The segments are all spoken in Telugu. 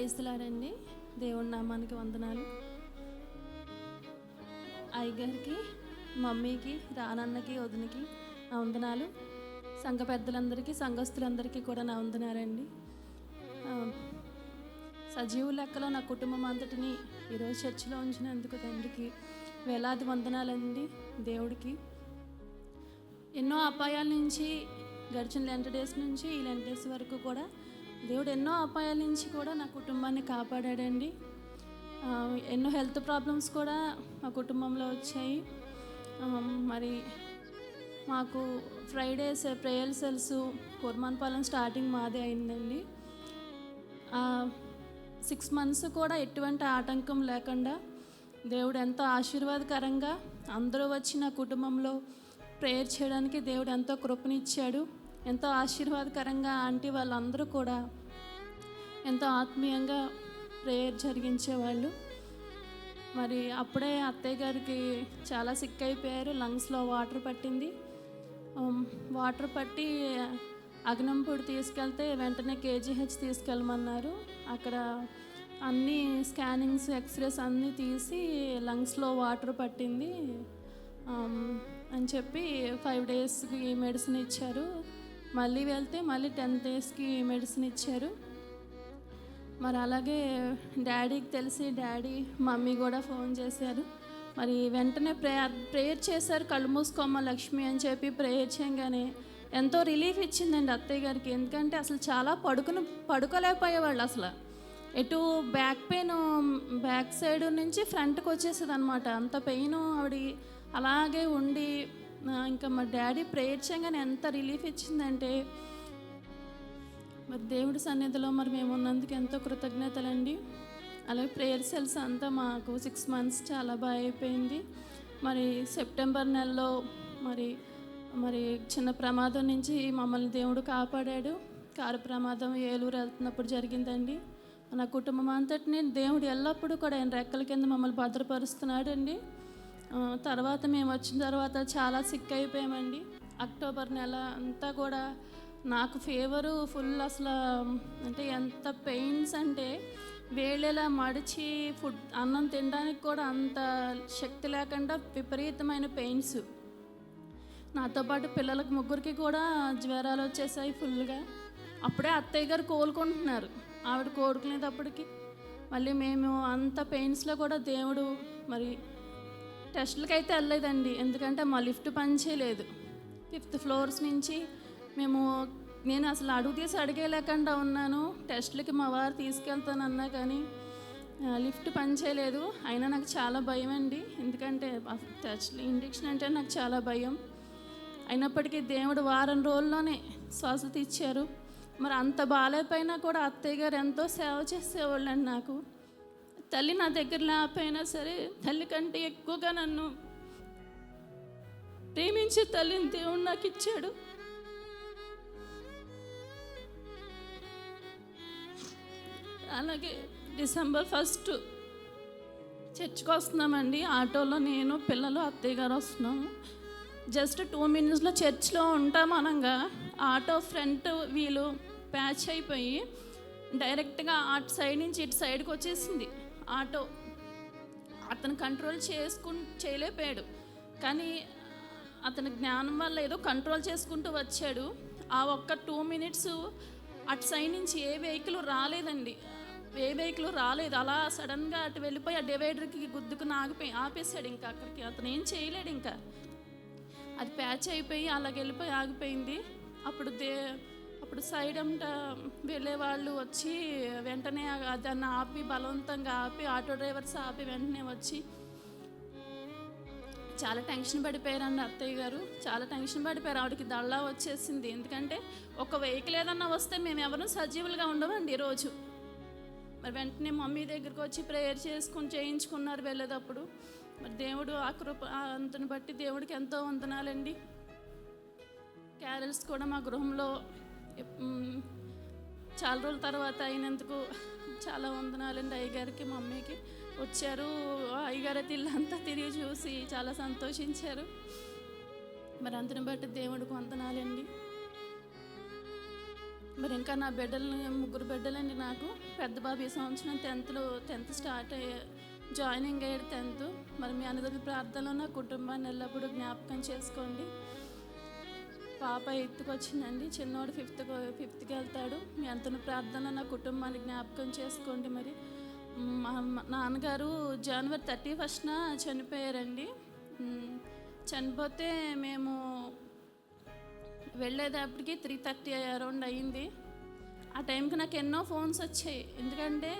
ప్రైజ్ ది లార్డ్ అండి. దేవుడి నామానికి వందనాలు. అయ్యగారికి, మమ్మీకి, రానన్నకి, వదినకి నా వందనాలు. సంఘ పెద్దలందరికీ, సంఘస్థులందరికీ కూడా నా వందనాలండి. సజీవు లెక్కలో నా కుటుంబం అంతటిని ఈరోజు చర్చిలో ఉంచినందుకు తండ్రికి వేలాది వందనాలండి. దేవుడికి ఎన్నో అపాయాల నుంచి, గడిచిన లెంట డేస్ నుంచి ఈ లెంట డేస్ వరకు కూడా దేవుడు ఎన్నో అపాయాల నుంచి కూడా నా కుటుంబాన్ని కాపాడాడండి. ఎన్నో హెల్త్ ప్రాబ్లమ్స్ కూడా మా కుటుంబంలో వచ్చాయి. మరి మాకు ఫ్రైడేస్ ప్రేయర్ సెల్స్ కుర్మాన్పాలెం స్టార్టింగ్ మాదే అయిందండి. 6 months కూడా ఎటువంటి ఆటంకం లేకుండా దేవుడు ఎంతో ఆశీర్వాదకరంగా అందరూ వచ్చి నా కుటుంబంలో ప్రేయర్ చేయడానికి దేవుడు ఎంతో కృపనిచ్చాడు. ఎంతో ఆశీర్వాదకరంగా ఆంటీ వాళ్ళందరూ కూడా ఎంతో ఆత్మీయంగా ప్రేయర్ జరిగించేవాళ్ళు. మరి అప్పుడే అత్తయ్య గారికి చాలా సిక్ అయిపోయారు. లంగ్స్లో వాటర్ పట్టింది. వాటర్ పట్టి అగ్నంపూడి తీసుకెళ్తే వెంటనే కేజీహెచ్ తీసుకెళ్ళమన్నారు. అక్కడ అన్ని స్కానింగ్స్, ఎక్స్రేస్ అన్నీ తీసి లంగ్స్లో వాటర్ పట్టింది అని చెప్పి 5 daysకి మెడిసిన్ ఇచ్చారు. మళ్ళీ వెళ్తే మళ్ళీ 10 daysకి మెడిసిన్ ఇచ్చారు. మరి అలాగే డాడీకి తెలిసి డాడీ, మమ్మీ కూడా ఫోన్ చేశారు. మరి వెంటనే ప్రేయర్ చేశారు. కళ్ళు మూసుకోమ్మ లక్ష్మి అని చెప్పి ప్రేయర్ చేయగానే ఎంతో రిలీఫ్ ఇచ్చిందండి అత్తయ్య గారికి. ఎందుకంటే అసలు చాలా పడుకోలేకపోయేవాళ్ళు. అసలు ఎటు బ్యాక్ పెయిన్, బ్యాక్ సైడ్ నుంచి ఫ్రంట్కి వచ్చేసేది అనమాట. అంత పెయిన్ ఆవిడ అలాగే ఉండి ఇంకా మా డాడీ ప్రేయర్ చేయగానే ఎంత రిలీఫ్ ఇచ్చిందంటే మరి దేవుడి సన్నిధిలో మరి మేము ఉన్నందుకు ఎంతో కృతజ్ఞతలండి. అలాగే ప్రేయర్ సెల్స్ అంతా మాకు 6 months చాలా బాగా అయిపోయింది. మరి సెప్టెంబర్ నెలలో మరి చిన్న ప్రమాదం నుంచి మమ్మల్ని దేవుడు కాపాడాడు. కారు ప్రమాదం ఏలూరు వెళ్తున్నప్పుడు జరిగిందండి. నా కుటుంబం అంతటిని దేవుడు ఎల్లప్పుడూ కూడా ఆయన రెక్కల కింద మమ్మల్ని భద్రపరుస్తున్నాడు అండి. తర్వాత మేము వచ్చిన తర్వాత చాలా సిక్ అయిపోయామండి. అక్టోబర్ నెల అంతా కూడా నాకు ఫీవరు ఫుల్. అసలు అంటే ఎంత పెయిన్స్ అంటే వేళలా మడిచి అన్నం తినడానికి కూడా అంత శక్తి లేకుండా విపరీతమైన పెయిన్స్. నాతో పాటు పిల్లలకు ముగ్గురికి కూడా జ్వరాలు వచ్చేసాయి ఫుల్గా. అప్పుడే అత్తయ్య గారు కోలుకుంటున్నారు. ఆవిడ కోరుకునేటప్పటికి మళ్ళీ మేము అంత పెయిన్స్లో కూడా దేవుడు మరి టెస్టులకి అయితే వెళ్ళలేదండి. ఎందుకంటే మా లిఫ్ట్ పనిచేయలేదు. 5th floor నుంచి నేను అసలు అడుగు తీసి అడిగేలేకుండా ఉన్నాను. టెస్టులకి మా వారు తీసుకెళ్తానన్నా కానీ లిఫ్ట్ పనిచేయలేదు. అయినా నాకు చాలా భయం అండి. ఎందుకంటే టెస్ట్లు, ఇంజెక్షన్ అంటే నాకు చాలా భయం. అయినప్పటికీ దేవుడు వారం రోజుల్లోనే స్వస్థత ఇచ్చారు. మరి అంత బాగాలేకపోయినా కూడా అత్తయ్య గారు ఎంతో సేవ చేసేవాళ్ళండి నాకు. తల్లి నా దగ్గర లేకపోయినా సరే తల్లి కంటే ఎక్కువగా నన్ను ప్రేమించే తల్లిని దేవుడు నాకు ఇచ్చాడు. అలాగే December 1st చర్చ్కి వస్తున్నామండి. ఆటోలో నేను, పిల్లలు, అత్తయ్య గారు వస్తున్నాము. జస్ట్ 2 minutesలో చర్చ్లో ఉంటాం అనగా ఆటో ఫ్రంట్ వీలు ప్యాచ్ అయిపోయి డైరెక్ట్గా అటు సైడ్ నుంచి ఇటు సైడ్కి వచ్చేసింది ఆటో. అతను కంట్రోల్ చేయలేకపోయాడు. కానీ అతని జ్ఞానం వల్ల ఏదో కంట్రోల్ చేసుకుంటూ వచ్చాడు. ఆ ఒక్క 2 minutes అటు సైడ్ నుంచి ఏ వెహికల్ రాలేదండి. అలా సడన్గా అటు వెళ్ళిపోయి ఆ డివైడర్కి గుద్దుకుని ఆపేశాడు. ఇంకా అక్కడికి అతను ఏం చేయలేడు. ఇంకా అది ప్యాచ్ అయిపోయి అలాగ వెళ్ళిపోయి ఆగిపోయింది. అప్పుడు సైడ్ అంట వెళ్ళే వాళ్ళు వచ్చి వెంటనే దాన్ని ఆపి, బలవంతంగా ఆపి, ఆటో డ్రైవర్స్ ఆపి వెంటనే వచ్చి చాలా టెన్షన్ పడిపోయారండి అత్తయ్య గారు. చాలా టెన్షన్ పడిపోయారు. ఆవిడకి దళ్ళా వచ్చేసింది. ఎందుకంటే ఒక వెహికల్ ఏదన్నా వస్తే మేము ఎవరూ సజీవులుగా ఉండమండి ఈరోజు. మరి వెంటనే మమ్మీ దగ్గరికి వచ్చి ప్రేయర్ చేయించుకున్నారు వెళ్ళేటప్పుడు. మరి దేవుడు ఆ కృప అంతని బట్టి దేవుడికి ఎంతో వందనాలండి. క్యారల్స్ కూడా మా గృహంలో చాలా రోజుల తర్వాత అయినందుకు చాలా వందనాలండి. అయ్యగారికి, మమ్మీకి వచ్చారు. అయ్యగారి ఇల్లంతా తిరిగి చూసి చాలా సంతోషించారు. మరి అంతని బట్టి దేవుడికి వందనాలండి. మరి ఇంకా నా బిడ్డలు 3 బిడ్డలండి నాకు. పెద్ద బాబు ఈ సంవత్సరం 10th స్టార్ట్ జాయినింగ్ అయ్యాడు 10th. మరి మీ అందరి ప్రార్థనలో నా కుటుంబాన్ని ఎల్లప్పుడూ జ్ఞాపకం చేసుకోండి. పాప 8th వచ్చిందండి, చిన్నోడు 5th వెళ్తాడు. మీ అందరి ప్రార్థనలో నా కుటుంబాన్ని జ్ఞాపకం చేసుకోండి. మరి మా నాన్నగారు January 31st చనిపోయారండి. చనిపోతే మేము వెళ్ళేటప్పటికి 3:30 అరౌండ్ అయ్యింది. ఆ టైంకి నాకు ఎన్నో ఫోన్స్ వచ్చాయి. ఎందుకంటే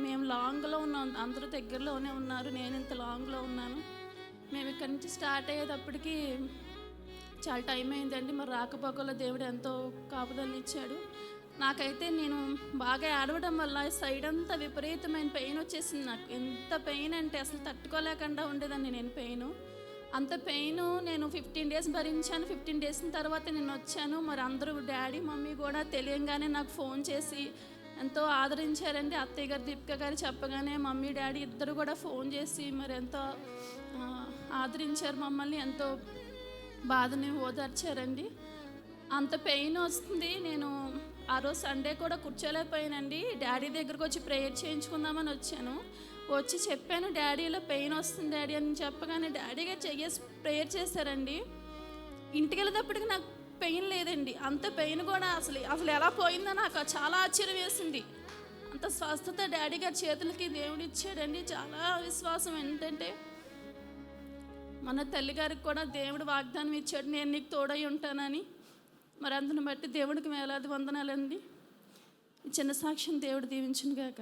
మేము లాంగ్లో ఉన్నాం, అందరూ దగ్గరలోనే ఉన్నారు, నేను ఇంత లాంగ్లో ఉన్నాను. మేము ఇక్కడి నుంచి స్టార్ట్ అయ్యేటప్పటికి చాలా టైం అయిందండి. మరి రాకపోకలో దేవుడు ఎంతో కాపుదలని ఇచ్చాడు. నాకైతే నేను బాగా ఏడవడం వల్ల సైడ్ అంతా విపరీతమైన పెయిన్ వచ్చేసింది. నాకు ఎంత పెయిన్ అంటే అసలు తట్టుకోలేకుండా ఉండేదాన్ని నేను పెయిన్. అంత పెయిన్ నేను 15 days భరించాను. 15 days తర్వాత నేను వచ్చాను. మరి అందరూ డాడీ మమ్మీ కూడా తెలియంగానే నాకు ఫోన్ చేసి ఎంతో ఆదరించారండి. అత్తయ్య గారు దీపిక గారు చెప్పగానే మమ్మీ డాడీ ఇద్దరు కూడా ఫోన్ చేసి మరి ఎంతో ఆదరించారు మమ్మల్ని, ఎంతో బాధని ఓదార్చారండి. అంత పెయిన్ వస్తుంది. నేను ఆ రోజు సండే కూడా కూర్చోలేకపోయానండి. డాడీ దగ్గరకు వచ్చి ప్రేయర్ చేయించుకుందామని వచ్చాను. వచ్చి చెప్పాను, డాడీ ఇలా పెయిన్ వస్తుంది డాడీ అని చెప్పగానే డాడీగా ప్రేయర్ చేశారండి. ఇంటికి వెళ్ళేటప్పటికి నాకు పెయిన్ లేదండి. అంత పెయిన్ కూడా అసలు ఎలా పోయిందో నాకు చాలా ఆశ్చర్యం వేసింది. అంత స్వస్థత డాడీ గారి చేతులకి దేవుడు ఇచ్చాడండి. చాలా విశ్వాసం ఏంటంటే మన తల్లిగారికి కూడా దేవుడు వాగ్దానం ఇచ్చాడు, నేను నీకు తోడై ఉంటానని. మరి అందుని బట్టి దేవుడికి వేలాది వందనాలండి. చిన్న సాక్ష్యం దేవుడు దీవించును గాక.